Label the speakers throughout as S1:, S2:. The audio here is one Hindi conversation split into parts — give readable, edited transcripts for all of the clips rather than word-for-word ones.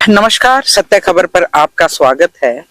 S1: नमस्कार, सत्य खबर पर आपका स्वागत है।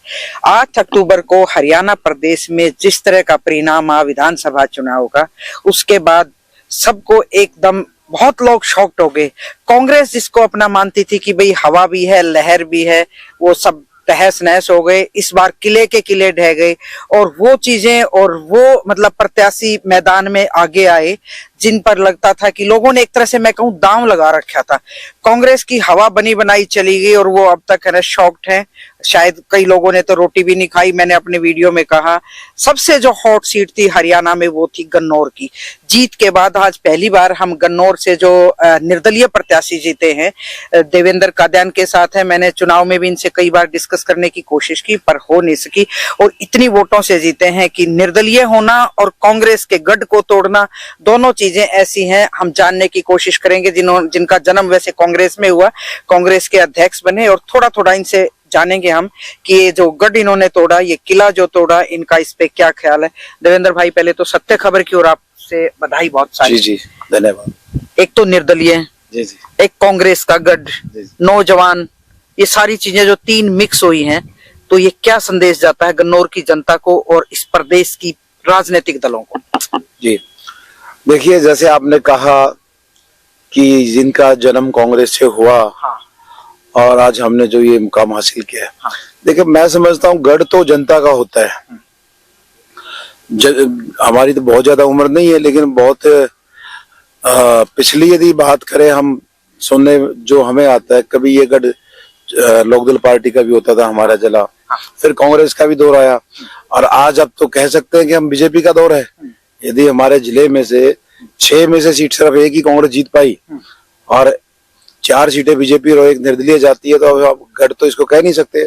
S1: 8 अक्टूबर को हरियाणा प्रदेश में जिस तरह का परिणाम आया विधानसभा चुनाव का, उसके बाद सबको एकदम बहुत लोग शॉक्ड हो गए। कांग्रेस जिसको अपना मानती थी कि भाई हवा भी है, लहर भी है, वो सब तहस नहस हो गए। इस बार किले के किले ढह गए और वो चीजें और वो मतलब प्रत्याशी मैदान में आगे आए जिन पर लगता था कि लोगों ने एक तरह से मैं कहूं दांव लगा रखा था। कांग्रेस की हवा बनी बनाई चली गई और वो अब तक है शॉक्ड है। शायद कई लोगों ने तो रोटी भी नहीं खाई। मैंने अपने वीडियो में कहा सबसे जो हॉट सीट थी हरियाणा में वो थी गन्नौर की। जीत के बाद आज पहली बार हम गन्नौर से जो निर्दलीय प्रत्याशी जीते हैं देवेंद्र कादयान के साथ है। मैंने चुनाव में भी इनसे कई बार डिस्कस करने की कोशिश की पर हो नहीं सकी और इतनी वोटों से जीते हैं कि निर्दलीय होना और कांग्रेस के गढ़ को तोड़ना दोनों चीजें ऐसी हैं। हम जानने की कोशिश करेंगे जिनका जन्म वैसे कांग्रेस में हुआ, कांग्रेस के अध्यक्ष बने, और थोड़ा थोड़ा इनसे जानेंगे हम कि ये जो गढ़ इन्होंने तोड़ा, ये किला जो तोड़ा, इनका इस पे क्या ख्याल है। देवेंद्र भाई, पहले तो सत्य खबर की ओर आपसे बधाई बहुत सारी।
S2: जी धन्यवाद।
S1: एक तो निर्दलीय
S2: जी,
S1: एक कांग्रेस का गढ़, नौजवान, ये सारी चीजें जो तीन मिक्स हुई हैं, तो ये क्या संदेश जाता है गन्नौर की जनता को और इस प्रदेश की राजनीतिक दलों को।
S2: जी देखिए, जैसे आपने कहा कि जिनका जन्म कांग्रेस से हुआ, हाँ, और आज हमने जो ये मुकाम हासिल किया है, हाँ, देखिए मैं समझता हूँ गढ़ तो जनता का होता है। हमारी तो बहुत ज्यादा उम्र नहीं है, लेकिन बहुत पिछली यदि बात करें हम सुनने जो हमें आता है, कभी ये गढ़ लोकदल पार्टी का भी होता था हमारा जला, हाँ, फिर कांग्रेस का भी दौर आया और आज अब तो कह सकते हैं कि हम बीजेपी का दौर है। यदि हमारे जिले में से 6 में से सीट सिर्फ एक ही कांग्रेस जीत पाई और 4 सीटें बीजेपी और एक निर्दलीय जाती है, तो अब गढ़ तो इसको कह नहीं सकते।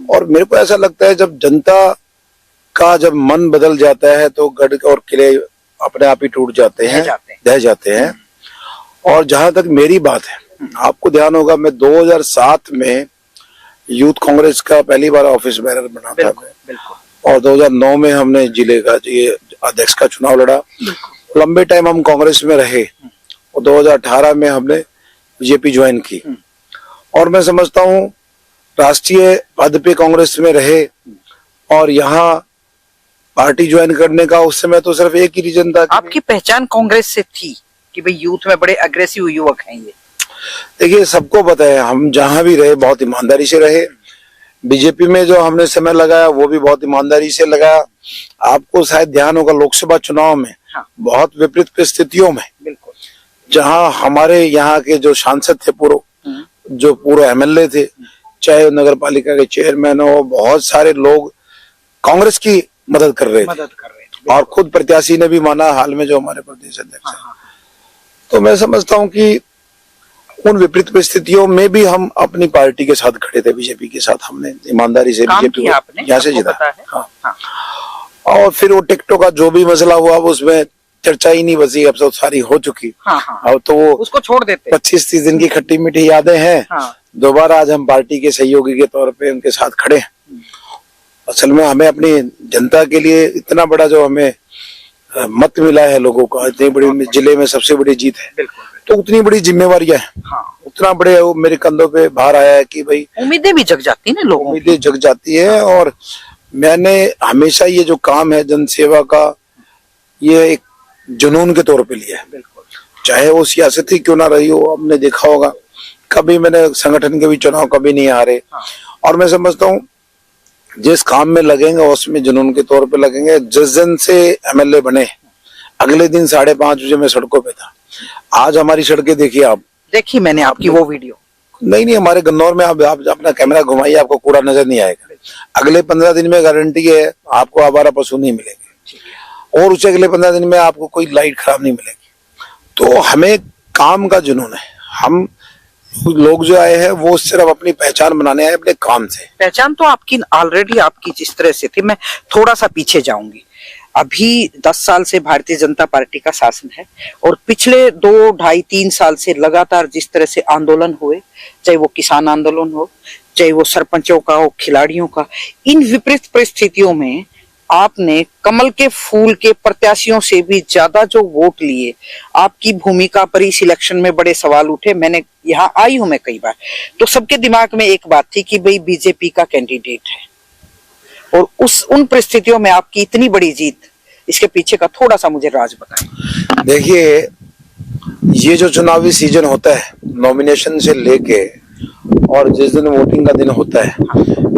S2: और मेरे को ऐसा लगता है जब जनता का जब मन बदल जाता है तो गढ़ और किले अपने आप ही टूट जाते हैं, ढह जाते हैं। और जहां तक मेरी बात है, आपको ध्यान होगा मैं 2007 में यूथ कांग्रेस का पहली बार ऑफिस बेरर बना था और 2009 में हमने जिले का ये अध्यक्ष का चुनाव लड़ा। लंबे टाइम हम कांग्रेस में रहे और 2018 में हमने बीजेपी ज्वाइन की। और मैं समझता हूँ राष्ट्रीय पद पे कांग्रेस में रहे और यहाँ पार्टी ज्वाइन करने का उस समय तो सिर्फ एक ही रीजन था।
S1: आपकी पहचान कांग्रेस से थी कि भाई यूथ में बड़े अग्रेसिव युवक हैं ये?
S2: देखिए, सबको पता है हम जहां भी रहे बहुत ईमानदारी से रहे। बीजेपी में जो हमने समय लगाया वो भी बहुत ईमानदारी से लगाया। आपको शायद ध्यान होगा लोकसभा चुनाव में, हाँ, बहुत विपरीत परिस्थितियों में, बिल्कुल, जहां हमारे यहाँ के जो सांसद थे जो पूर्व एमएलए थे, चाहे नगर पालिका के चेयरमैन हो, बहुत सारे लोग कांग्रेस की मदद कर रहे थे और खुद प्रत्याशी ने भी माना, हाल में जो हमारे प्रदेश अध्यक्ष है। तो मैं समझता हूँ कि उन विपरीत परिस्थितियों में भी हम अपनी पार्टी के साथ खड़े थे, बीजेपी के साथ। हमने ईमानदारी से बीजेपी यहाँ से जीता, हाँ। और फिर वो टिकटों का जो भी मसला हुआ उसमें चर्चा ही नहीं बची, अब तो सारी हो चुकी। अब तो वो उसको छोड़ देते। 25-30 दिन की खट्टी मीठी यादें हैं। दोबारा आज हम पार्टी के सहयोगी के तौर पे उनके साथ खड़े हैं। असल में हमें अपनी जनता के लिए इतना बड़ा जो हमें मत मिला है लोगों का, इतनी बड़ी जिले में सबसे बड़ी जीत है, तो उतनी बड़ी जिम्मेवारियां हैं, हाँ, उतना बड़े वो मेरे कंधों पे भार आया है कि भाई
S1: उम्मीदें भी जग जाती है ना, लोगों
S2: उम्मीदें जग जाती है। और मैंने हमेशा ये जो काम है जनसेवा का, ये एक जुनून के तौर पे लिया है, चाहे वो सियासत ही क्यों ना रही हो। हमने देखा होगा कभी मैंने संगठन के भी चुनाव कभी नहीं हारे, हाँ, और मैं समझता हूँ जिस काम में लगेंगे उसमें जुनून के तौर पे लगेंगे। जिस दिन से एमएलए बने अगले दिन 5:30 बजे मैं सड़कों पे था। आज हमारी सड़कें देखिए, आप देखी मैंने आपकी वो वीडियो? नहीं, हमारे गन्नौर में आप अपना कैमरा घुमाइए, आपको कूड़ा नजर नहीं आएगा। अगले 15 दिन में गारंटी है आपको आवारा पशु नहीं मिलेंगे और उससे अगले 15 दिन में आपको कोई लाइट खराब नहीं मिलेगी। तो हमें काम का जुनून है। हम लोग जो आए हैं वो सिर्फ अपनी पहचान बनाने आए अपने काम से।
S1: पहचान तो आपकी ऑलरेडी आपकी जिस तरह से थी। मैं थोड़ा सा पीछे जाऊंगी। अभी 10 साल से भारतीय जनता पार्टी का शासन है और पिछले 2, 2.5, 3 साल से लगातार जिस तरह से आंदोलन हुए, चाहे वो किसान आंदोलन हो, चाहे वो सरपंचों का हो, खिलाड़ियों का, इन विपरीत परिस्थितियों में आपने कमल के फूल के प्रत्याशियों से भी ज्यादा जो वोट लिए, आपकी भूमिका पर इस इलेक्शन में बड़े सवाल उठे। मैंने यहाँ आई हूं मैं कई बार, तो सबके दिमाग में एक बात थी कि भाई बीजेपी का कैंडिडेट है, और उन परिस्थितियों में आपकी इतनी बड़ी जीत, इसके पीछे का थोड़ा सा मुझे राज बताएं।
S2: देखिए, ये जो चुनावी सीजन होता है, नॉमिनेशन से लेके और जिस दिन वोटिंग का दिन होता है,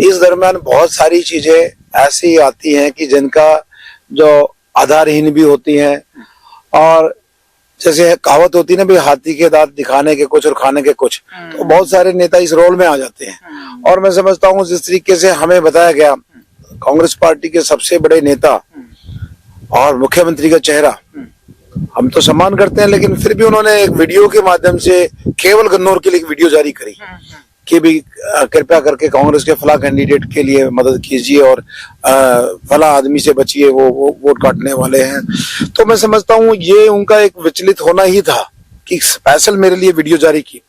S2: इस दरमियान बहुत सारी चीजें ऐसी आती हैं कि जिनका जो आधारहीन भी होती हैं, और जैसे कहावत होती है ना, भाई हाथी के दांत दिखाने के कुछ और खाने के कुछ, तो बहुत सारे नेता इस रोल में आ जाते हैं। और मैं समझता हूँ जिस तरीके से हमें बताया गया, कांग्रेस पार्टी के सबसे बड़े नेता और मुख्यमंत्री का चेहरा, हम तो सम्मान करते हैं, लेकिन फिर भी उन्होंने एक वीडियो के माध्यम से केवल गन्नौर के लिए एक वीडियो जारी करी कि भी कृपया करके कांग्रेस के फला कैंडिडेट के लिए मदद कीजिए और फला आदमी से बचिए, वो वोट काटने वाले हैं। तो मैं समझता हूँ ये उनका एक विचलित होना ही था कि स्पेशल मेरे लिए वीडियो जारी की।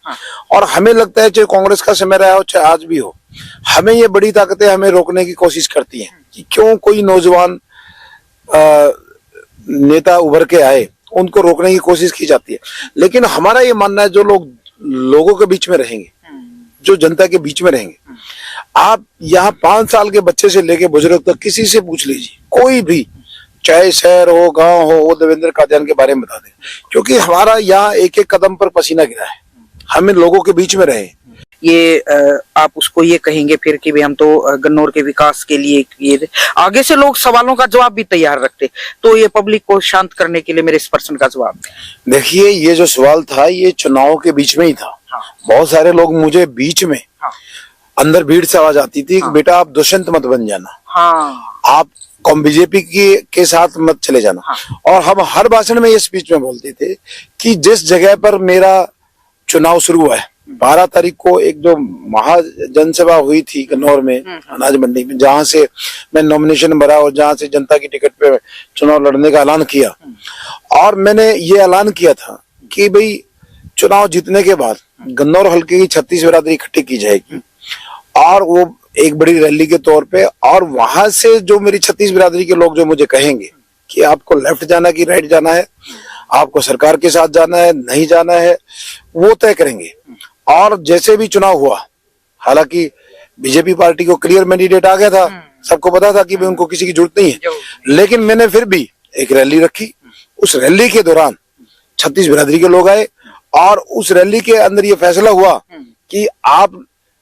S2: और हमें लगता है चाहे कांग्रेस का समय रहा हो चाहे आज भी हो, हमें ये बड़ी ताकतें हमें रोकने की कोशिश करती हैं कि क्यों कोई नौजवान नेता उभर के आए, उनको रोकने की कोशिश की जाती है। लेकिन हमारा ये मानना है, जो लोग लोगों के बीच में रहेंगे, जो जनता के बीच में रहेंगे, आप यहाँ 5 साल के बच्चे से लेके बुजुर्ग तक किसी से पूछ लीजिए, कोई भी, चाहे शहर हो गांव हो, वो देवेंद्र कादियान के बारे में बता दें, क्योंकि हमारा यहाँ एक एक कदम पर पसीना गिरा है, हम इन लोगों के बीच में रहे।
S1: ये आप उसको ये कहेंगे फिर कि भाई हम तो गन्नौर के विकास के लिए ये, आगे से लोग सवालों का जवाब भी तैयार रखते, तो ये पब्लिक को शांत करने के लिए मेरे इस प्रश्न का जवाब।
S2: देखिए, ये जो सवाल था ये चुनाव के बीच में ही था। बहुत सारे लोग मुझे बीच में, अंदर भीड़ से आवाज आती थी कि बेटा आप दुष्यंत मत बन जाना, आप बीजेपी के साथ मत चले जाना। और हम हर भाषण में ये स्पीच में बोलते थे कि जिस जगह पर मेरा चुनाव शुरू हुआ है, 12 तारीख को एक जो महाजनसभा हुई थी गन्नौर में, अनाज मंडी में, जहां से मैं नॉमिनेशन भरा और जहां से जनता की टिकट पे चुनाव लड़ने का ऐलान किया। और मैंने ये ऐलान किया था कि भाई चुनाव जीतने के बाद गन्नौर हल्के की 36 बिरादरी इकट्ठी की जाएगी, और वो एक बड़ी रैली के तौर पे, और वहां से जो मेरी 36 बिरादरी के लोग जो मुझे कहेंगे कि आपको लेफ्ट जाना कि राइट जाना है, आपको सरकार के साथ जाना है नहीं जाना है, वो तय करेंगे। और जैसे भी चुनाव हुआ, हालांकि बीजेपी पार्टी को क्लियर मैंडेट आ गया था, सबको पता था कि भाई उनको किसी की जरूरत नहीं है, लेकिन मैंने फिर भी एक रैली रखी। उस रैली के दौरान 36 बिरादरी के लोग आए, और उस रैली के अंदर ये फैसला हुआ कि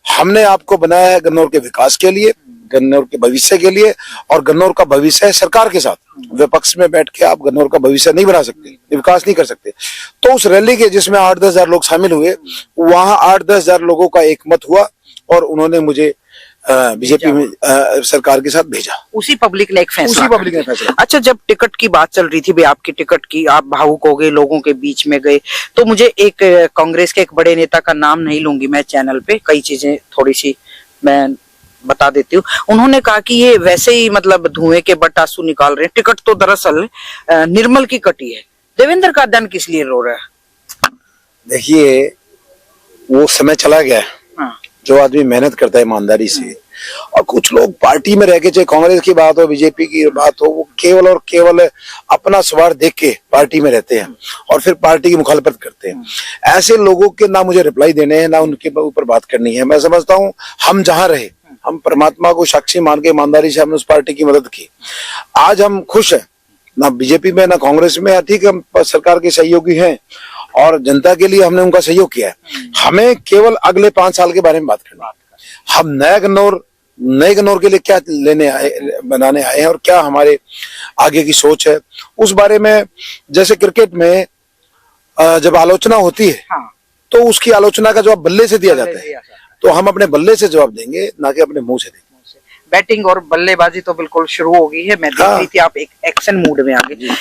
S2: हमने आपको बनाया है गन्नौर के विकास के लिए, गन्नौर के भविष्य के लिए, और गन्नौर का भविष्य है सरकार के साथ। विपक्ष में बैठ के आप गन्नौर का भविष्य नहीं बना सकते, विकास नहीं कर सकते। तो उस रैली के जिसमें 8-10 हजार लोग शामिल हुए, वहां 8-10 हजार लोगों का एक मत हुआ और उन्होंने मुझे बीजेपी में सरकार के साथ भेजा।
S1: उसी पब्लिक ने फैसला। अच्छा, जब टिकट की बात चल रही थी भाई आपकी टिकट की, आप भावुक हो गए, लोगों के बीच में गए, तो मुझे एक कांग्रेस के एक बड़े नेता का नाम नहीं लूंगी मैं चैनल पे, कई चीजें थोड़ी सी मैं बता देती हूँ। उन्होंने कहा कि ये वैसे ही मतलब धुएं के बटासू निकाल रहे हैं, टिकट तो दरअसल निर्मल की कटी है। देवेंद्र कादियान किस लिए रो रहा है?
S2: देखिए, वो समय चला गया। जो आदमी मेहनत करता है ईमानदारी से, और कुछ लोग पार्टी में रह के, चाहे कांग्रेस की बात हो बीजेपी की बात हो, वो केवल और केवल अपना स्वार्थ देख के पार्टी में रहते हैं और फिर पार्टी की मुखालफत करते हैं। ऐसे लोगों के ना मुझे रिप्लाई देने हैं, ना उनके ऊपर बात करनी है। मैं समझता हूँ हम जहाँ रहे, हम परमात्मा को साक्षी मान के ईमानदारी से हमने उस पार्टी की मदद की। आज हम खुश हैं, ना बीजेपी में ना कांग्रेस में। ठीक है, हम सरकार के सहयोगी हैं और जनता के लिए हमने उनका सहयोग किया है। हमें केवल अगले 5 साल के बारे में बात करनी है। हम नए गन्नौर के लिए क्या बनाने आए हैं और क्या हमारे आगे की सोच है, उस बारे में। जैसे क्रिकेट में जब आलोचना होती है, तो उसकी आलोचना का जवाब बल्ले से दिया जाता है, तो हम अपने बल्ले से जवाब देंगे, ना कि अपने मुंह से देंगे।
S1: बैटिंग और बल्लेबाजी तो बिल्कुल शुरू हो गई है। मैं देख रही थी आप एक एक्शन मूड में आ गए।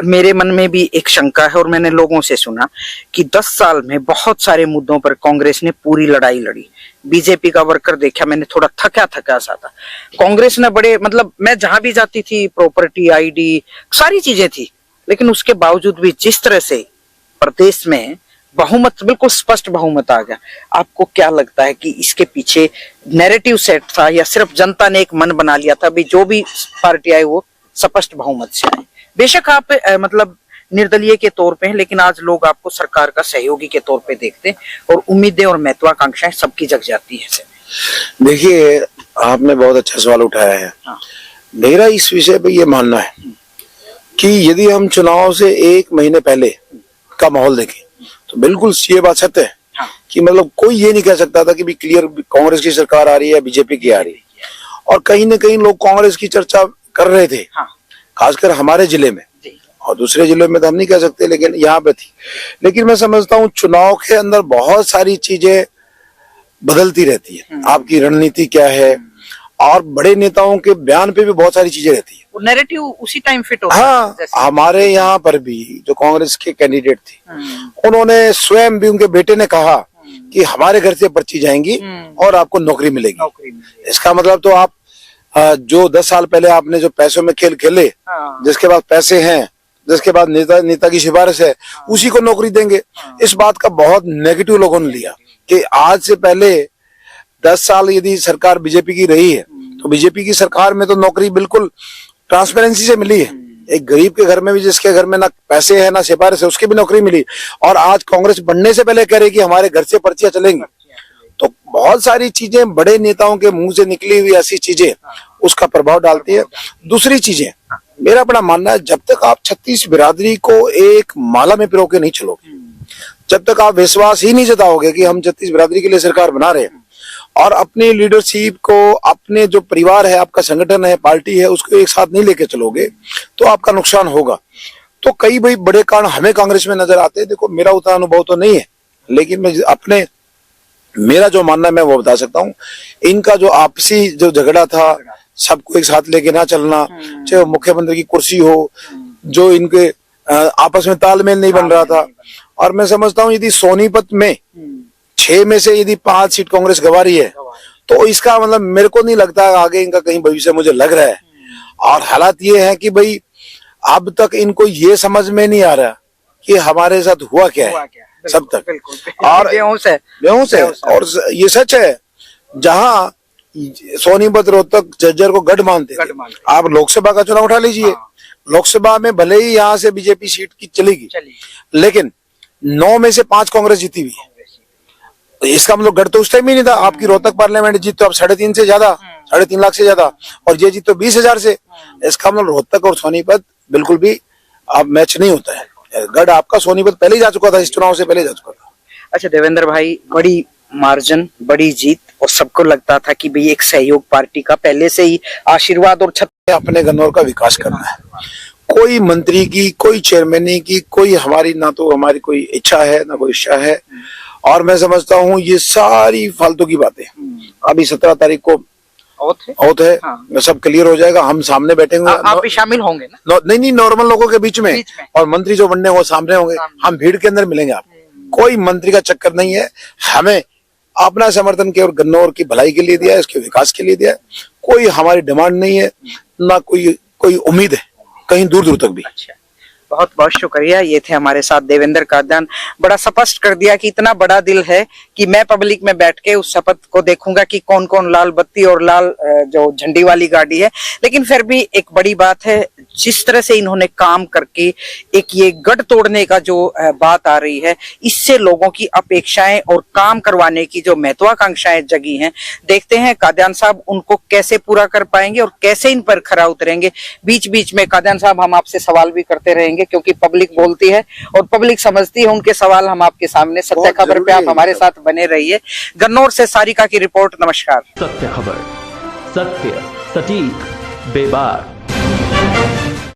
S1: मेरे मन में भी एक शंका है, और मैंने लोगों से सुना कि 10 साल में बहुत सारे मुद्दों पर कांग्रेस ने पूरी लड़ाई लड़ी। बीजेपी का वर्कर देखा मैंने, थोड़ा थका सा था। कांग्रेस ने बड़े, मतलब मैं जहां भी जाती थी, प्रॉपर्टी, आईडी, सारी चीजें थी, लेकिन उसके बावजूद भी जिस तरह से प्रदेश में बहुमत, बिल्कुल स्पष्ट बहुमत आ गया। आपको क्या लगता है कि इसके पीछे नैरेटिव सेट था या सिर्फ जनता ने एक मन बना लिया था भी जो भी पार्टी आई वो स्पष्ट बहुमत से आए? बेशक आप मतलब निर्दलीय के तौर पे हैं, लेकिन आज लोग आपको सरकार का सहयोगी के तौर पे देखते हैं और उम्मीदें और महत्वाकांक्षाएं सबकी जग जाती है ऐसे में।
S2: देखिए, आपने बहुत अच्छा सवाल उठाया है।
S1: हाँ।
S2: मेरा इस विषय पे ये मानना है कि यदि हम चुनाव से 1 महीने पहले का माहौल देखें तो बिल्कुल ये बात सत्य है।
S1: हाँ।
S2: कि मतलब कोई ये नहीं कह सकता था कि भी क्लियर कांग्रेस की सरकार आ रही है, बीजेपी की आ रही है। और कहीं न कहीं लोग कांग्रेस की चर्चा कर रहे थे।
S1: हाँ।
S2: खासकर हमारे जिले में, और दूसरे जिलों में तो हम नहीं कह सकते, लेकिन यहाँ पे थी। लेकिन मैं समझता हूँ चुनाव के अंदर बहुत सारी चीजें बदलती रहती है। आपकी रणनीति क्या है, और बड़े नेताओं के बयान पे भी बहुत सारी चीजें रहती है।
S1: वो नैरेटिव उसी टाइम फिट होता है।
S2: हाँ, हमारे यहाँ पर भी जो कांग्रेस के कैंडिडेट थे उन्होंने स्वयं भी, उनके बेटे ने कहा कि हमारे घर से पर्ची जाएंगी और आपको नौकरी मिलेगी। इसका मतलब तो आप जो 10 साल पहले आपने जो पैसों में खेल खेले, जिसके पास पैसे हैं, जिसके बाद नेता की सिफारिश है, उसी को नौकरी देंगे। इस बात का बहुत नेगेटिव लोगों ने लिया कि आज से पहले 10 साल यदि सरकार बीजेपी की रही है तो बीजेपी की सरकार में तो नौकरी बिल्कुल ट्रांसपेरेंसी से मिली है। एक गरीब के घर में भी, जिसके घर में ना पैसे है ना सिफारिश है, उसकी भी नौकरी मिली। और आज कांग्रेस बनने से पहले कह रही कि हमारे घर से पर्चियां चलेंगी। तो बहुत सारी चीजें बड़े नेताओं के मुंह से निकली हुई ऐसी चीजें उसका प्रभाव डालती है। दूसरी चीजें, मेरा बड़ा मानना है, जब तक आप 36 बिरादरी को एक माला में पिरो के नहीं चलोगे, जब तक आप विश्वास ही नहीं जताओगे कि हम 36 बिरादरी के लिए सरकार बना रहे हैं और अपनी लीडरशिप को, अपने जो परिवार है, आपका संगठन है, पार्टी है, उसको एक साथ नहीं लेके चलोगे तो आपका नुकसान होगा। तो कई भाई बड़े कारण हमें कांग्रेस में नजर आते हैं। देखो, मेरा उतना अनुभव तो नहीं है, लेकिन मैं अपने, मेरा जो मानना है मैं वो बता सकता हूँ। इनका जो आपसी जो झगड़ा था, सबको एक साथ लेके ना चलना, चाहे मुख्यमंत्री की कुर्सी हो, जो इनके आपस में तालमेल नहीं बन रहा था। और मैं समझता हूँ यदि सोनीपत में 6 में से यदि 5 सीट कांग्रेस गंवा रही है तो इसका मतलब मेरे को नहीं लगता आगे इनका कहीं भविष्य, मुझे लग रहा है। और हालात ये है कि भाई अब तक इनको ये समझ में नहीं आ रहा कि हमारे साथ हुआ क्या है सब तक। और बेहोश है। और ये सच है, जहां सोनीपत रोहतक झज्जर को गढ़ मानते थे, आप लोकसभा का चुनाव उठा लीजिए। लोकसभा में भले ही यहाँ से बीजेपी सीट की चलेगी, लेकिन 9 में से 5 कांग्रेस जीती हुई है। तो इसका मतलब गढ़ तो उस टाइम ही नहीं था। आपकी रोहतक पार्लियामेंट जीत तो अब 3.5 से ज्यादा, 3.5 लाख से ज्यादा, और ये जीत तो 20,000 से। इसका मतलब रोहतक और सोनीपत बिल्कुल भी अब मैच नहीं होता है। गढ़ आपका, सोनीपत पहले ही जा चुका था, इस चुनाव से पहले जा चुका था।
S1: अच्छा देवेंद्र भाई, बड़ी मार्जिन, बड़ी जीत, और सबको लगता था कि भाई एक सहयोग पार्टी का पहले से ही आशीर्वाद और
S2: अपने गन्नौर का विकास करना है। कोई मंत्री की, कोई चेयरमैन की, कोई हमारी, ना तो हमारी कोई इच्छा है ना कोई इच्छा है। और मैं समझता हूँ ये सारी फालतू की बातें। अभी 17 तारीख को ओथ है। हाँ। सब क्लियर हो जाएगा, हम सामने बैठेंगे।
S1: आप भी शामिल होंगे ना?
S2: नहीं, नॉर्मल लोगों के बीच में। और मंत्री जो बनने वो सामने होंगे, हम भीड़ के अंदर मिलेंगे। आप कोई मंत्री का चक्कर नहीं है। हमें अपना समर्थन केवल गन्नौर की भलाई के लिए दिया है, इसके विकास के लिए दिया है। कोई हमारी डिमांड नहीं है, ना कोई उम्मीद है कहीं दूर दूर तक भी।
S1: अच्छा, बहुत बहुत शुक्रिया। ये थे हमारे साथ देवेंद्र कादयान। बड़ा स्पष्ट कर दिया कि इतना बड़ा दिल है कि मैं पब्लिक में बैठ के उस शपथ को देखूंगा कि कौन कौन लाल बत्ती और लाल जो झंडी वाली गाड़ी है। लेकिन फिर भी एक बड़ी बात है, जिस तरह से इन्होंने काम करके एक ये गढ़ तोड़ने का जो बात आ रही है, इससे लोगों की अपेक्षाएं और काम करवाने की जो महत्वाकांक्षाएं जगी हैं, देखते हैं कादयान साहब उनको कैसे पूरा कर पाएंगे और कैसे इन पर खरा उतरेंगे। बीच बीच में कादयान साहब हम आपसे सवाल भी करते रहेंगे, क्योंकि पब्लिक बोलती है और पब्लिक समझती है, उनके सवाल हम आपके सामने। सत्य खबर पे आप हमारे साथ बने रहिए। गन्नौर से सारिका की रिपोर्ट। नमस्कार।
S3: सत्य खबर, सत्य, सटीक, बेबाक।